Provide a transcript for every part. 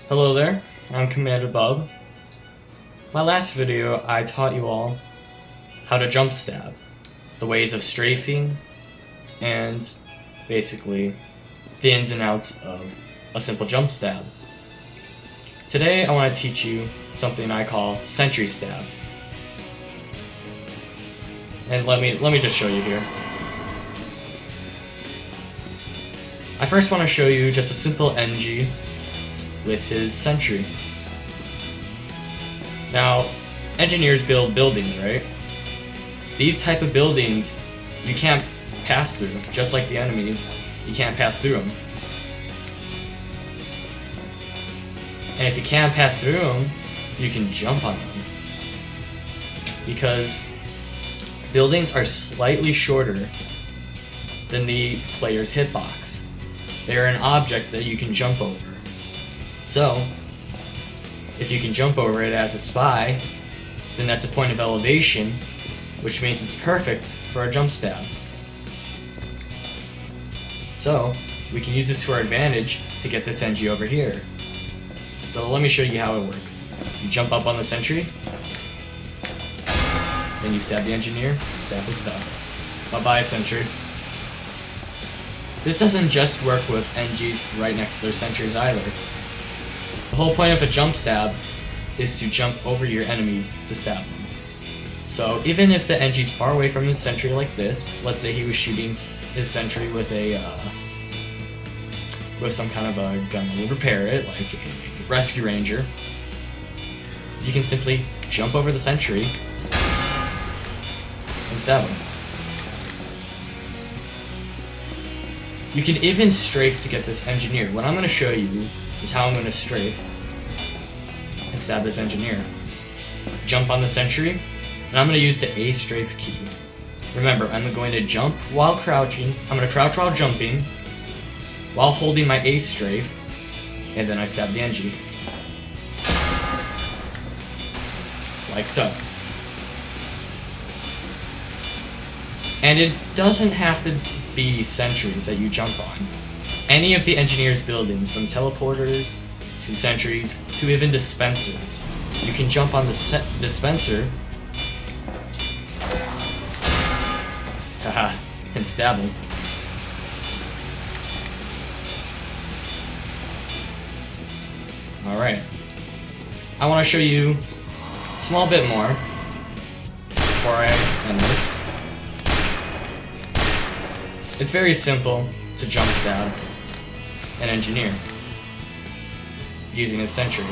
Hello there, I'm Commander Bub. My last video I taught you all how to jump stab, the ways of strafing, and basically the ins and outs of a simple jump stab. Today I want to teach you something I call Sentry Stab. And let me just show you here. I first want to show you just a simple NG with his Sentry. Now, engineers build buildings, right? These type of buildings you can't pass through, just like the enemies, you can't pass through them. And if you can't pass through them, you can jump on them. Because buildings are slightly shorter than the player's hitbox. They are an object that you can jump over. So, if you can jump over it as a spy, then that's a point of elevation, which means it's perfect for a jump stab. So, we can use this to our advantage to get this NG over here. So let me show you how it works. You jump up on the sentry, then you stab the engineer, stab his stuff. Bye-bye, sentry. This doesn't just work with NGs right next to their sentries either. The whole point of a jump stab is to jump over your enemies to stab them. So even if the NG's far away from his sentry like this, let's say he was shooting his sentry with some kind of a gun that would repair it, like a rescue ranger, you can simply jump over the sentry and stab him. You can even strafe to get this engineer. What I'm going to show you is how I'm going to strafe and stab this engineer. Jump on the sentry, and I'm going to use the A strafe key. Remember, I'm going to jump while crouching. I'm going to crouch while jumping, while holding my A strafe, and then I stab the NG. Like so. And it doesn't have to be sentries that you jump on. Any of the engineers' buildings, from teleporters to sentries to even dispensers, you can jump on the dispenser haha, and stab him. Alright. I want to show you a small bit more before I end this. It's very simple to jump stab an engineer using his sentry.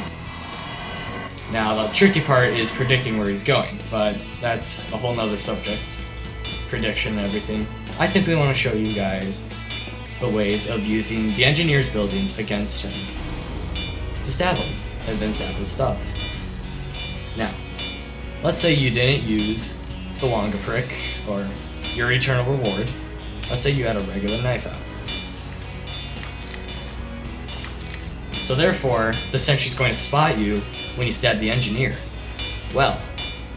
Now the tricky part is predicting where he's going, but that's a whole nother subject. Prediction and everything. I simply want to show you guys the ways of using the engineer's buildings against him to stab him and then stab his stuff. Now, let's say you didn't use the Wonga prick or your eternal reward. Let's say you had a regular knife out. So therefore, the sentry's going to spot you when you stab the engineer. Well,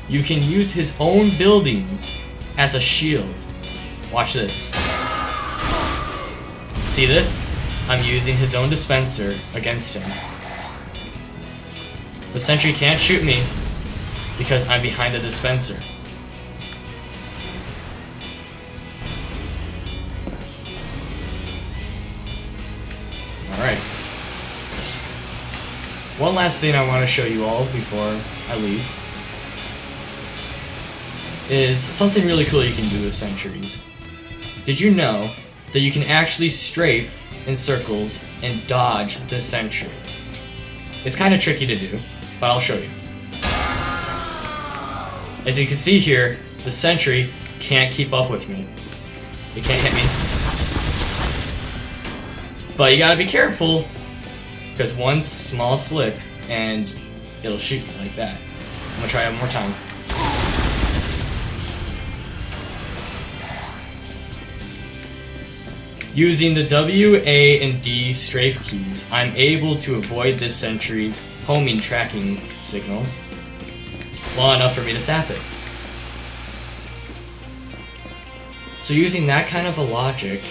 you can use his own buildings as a shield. Watch this. See this? I'm using his own dispenser against him. The sentry can't shoot me because I'm behind the dispenser. Alright. One last thing I want to show you all before I leave is something really cool you can do with sentries. Did you know that you can actually strafe in circles and dodge the sentry? It's kind of tricky to do, but I'll show you. As you can see here, the sentry can't keep up with me. It can't hit me. But you gotta be careful, because one small slip and it'll shoot you like that. I'm gonna try it one more time. Using the W, A, and D strafe keys, I'm able to avoid this sentry's homing tracking signal long enough for me to sap it. So using that kind of a logic,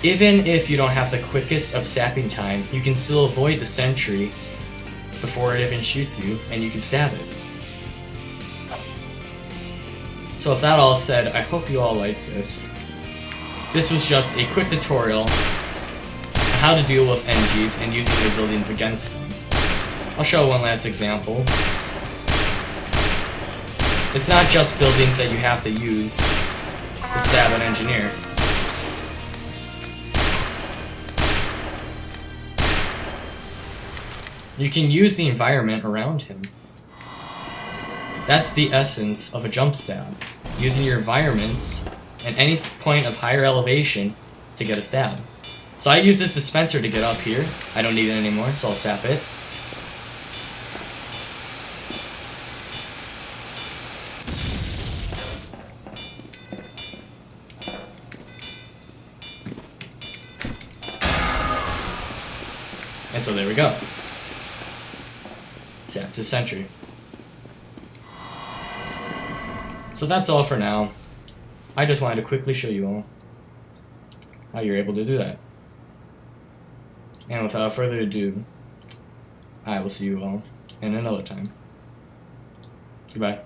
even if you don't have the quickest of sapping time, you can still avoid the sentry before it even shoots you, and you can stab it. So with that all said, I hope you all like this. This was just a quick tutorial on how to deal with NGs and using their buildings against them. I'll show one last example. It's not just buildings that you have to use to stab an engineer. You can use the environment around him. That's the essence of a jump stab. Using your environments at any point of higher elevation to get a stab. So I use this dispenser to get up here. I don't need it anymore, so I'll sap it. And so there we go. Sap to Sentry. So that's all for now. I just wanted to quickly show you all how you're able to do that. And without further ado, I will see you all in another time. Goodbye.